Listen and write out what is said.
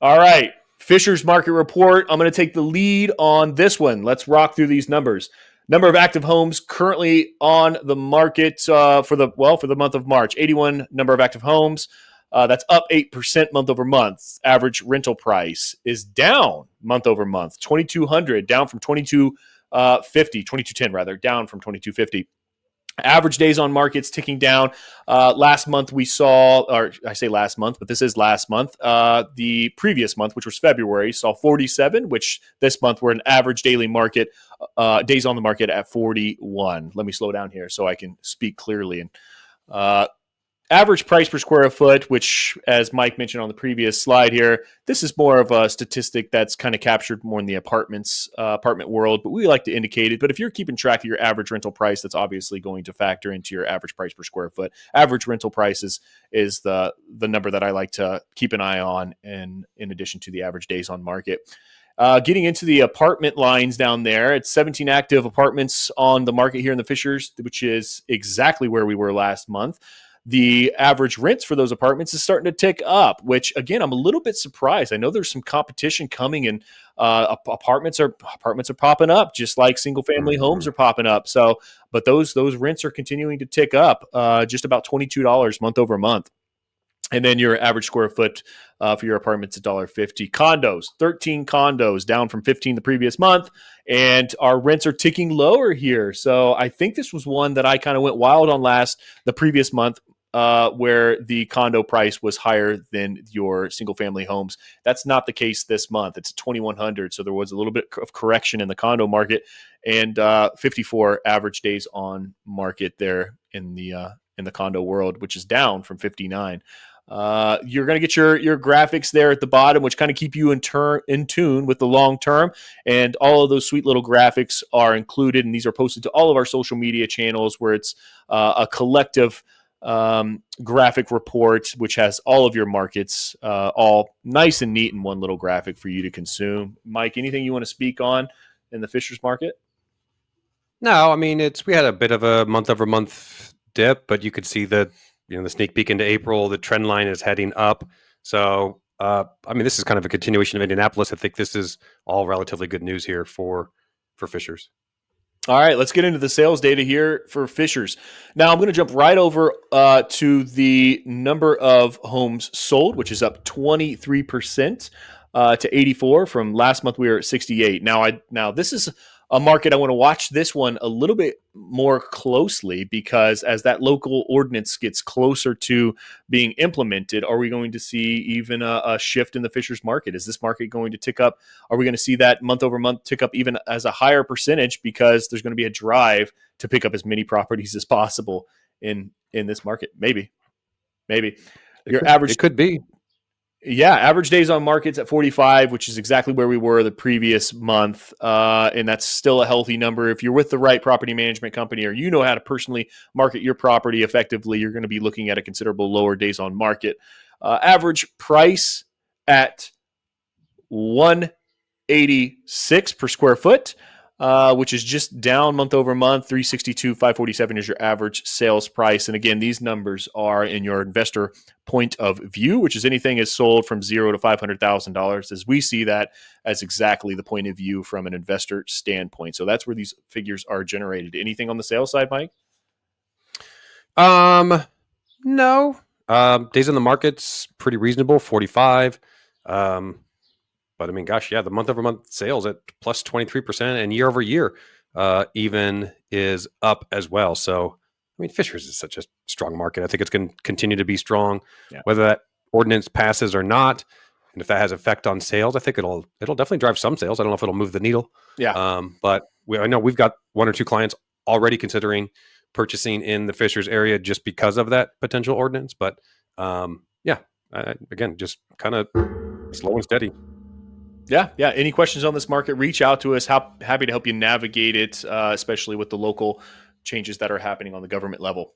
All right. Fisher's market report. I'm going to take the lead on this one. Let's rock through these numbers. Number of active homes currently on the market for the month of March. 81 number of active homes. That's up 8% month over month. Average rental price is down month over month. 2,200 down from 2250, 2210 rather, down from 2250. Average days on markets ticking down. Last month we saw, or I say last month, but this is last month. The previous month, which was February, saw 47, which this month we're an average daily market, days on the market at 41. Let me slow down here so I can speak clearly. And average price per square foot, which, as Mike mentioned on the previous slide here, this is more of a statistic that's kind of captured more in the apartment world, but we like to indicate it. But if you're keeping track of your average rental price, that's obviously going to factor into your average price per square foot. Average rental prices is the number that I like to keep an eye on, and in addition to the average days on market. Getting into the apartment lines down there, it's 17 active apartments on the market here in the Fishers, which is exactly where we were last month. The average rents for those apartments is starting to tick up, which again, I'm a little bit surprised. I know there's some competition coming, and apartments are popping up, just like single family homes Mhm. are popping up. So, but those rents are continuing to tick up, just about $22 month over month. And then your average square foot for your apartment's $1.50. Condos, 13 condos, down from 15 the previous month, and our rents are ticking lower here. So I think this was one that I kind of went wild on the previous month, where the condo price was higher than your single family homes. That's not the case this month. It's 2,100, so there was a little bit of correction in the condo market, and 54 average days on market there in the condo world, which is down from 59. You're going to get your graphics there at the bottom, which kind of keep you in tune with the long term. And all of those sweet little graphics are included, and these are posted to all of our social media channels, where it's a collective graphic report, which has all of your markets all nice and neat in one little graphic for you to consume. Mike, anything you want to speak on in the Fishers market? No, I mean we had a bit of a month over month dip, but you could see that the sneak peek into April, the trend line is heading up. So I mean, this is kind of a continuation of Indianapolis. I think this is all relatively good news here for Fishers. All right, let's get into the sales data here for Fishers. Now, I'm going to jump right over to the number of homes sold, which is up 23% to 84 from last month. We were at 68. Now this is a market I want to watch this one a little bit more closely, because as that local ordinance gets closer to being implemented, are we going to see even a shift in the Fishers market? Is this market going to tick up? Are we going to see that month over month tick up even as a higher percentage, because there's going to be a drive to pick up as many properties as possible in this market? Maybe It your could average it could be. yeah, average days on market's at 45, which is exactly where we were the previous month. And that's still a healthy number. If you're with the right property management company, or you know how to personally market your property effectively, you're going to be looking at a considerable lower days on market. Average price at 186 per square foot, which is just down month over month. 362, 547 is your average sales price. And again, these numbers are in your investor point of view, which is anything is sold from $0 to $500,000, as we see that as exactly the point of view from an investor standpoint. So that's where these figures are generated. Anything on the sales side, Mike? Um, no. Days on the market's pretty reasonable, 45. Um, but I mean, gosh, yeah, the month over month sales at plus 23%, and year over year, even is up as well. So, I mean, Fishers is such a strong market. I think it's going to continue to be strong, Yeah. whether that ordinance passes or not. And if that has effect on sales, I think it'll definitely drive some sales. I don't know if it'll move the needle. Yeah. But I know we've got one or two clients already considering purchasing in the Fishers area just because of that potential ordinance. But yeah, again, just kind of slow and steady. Yeah, yeah. Any questions on this market, reach out to us. Happy to help you navigate it, especially with the local changes that are happening on the government level.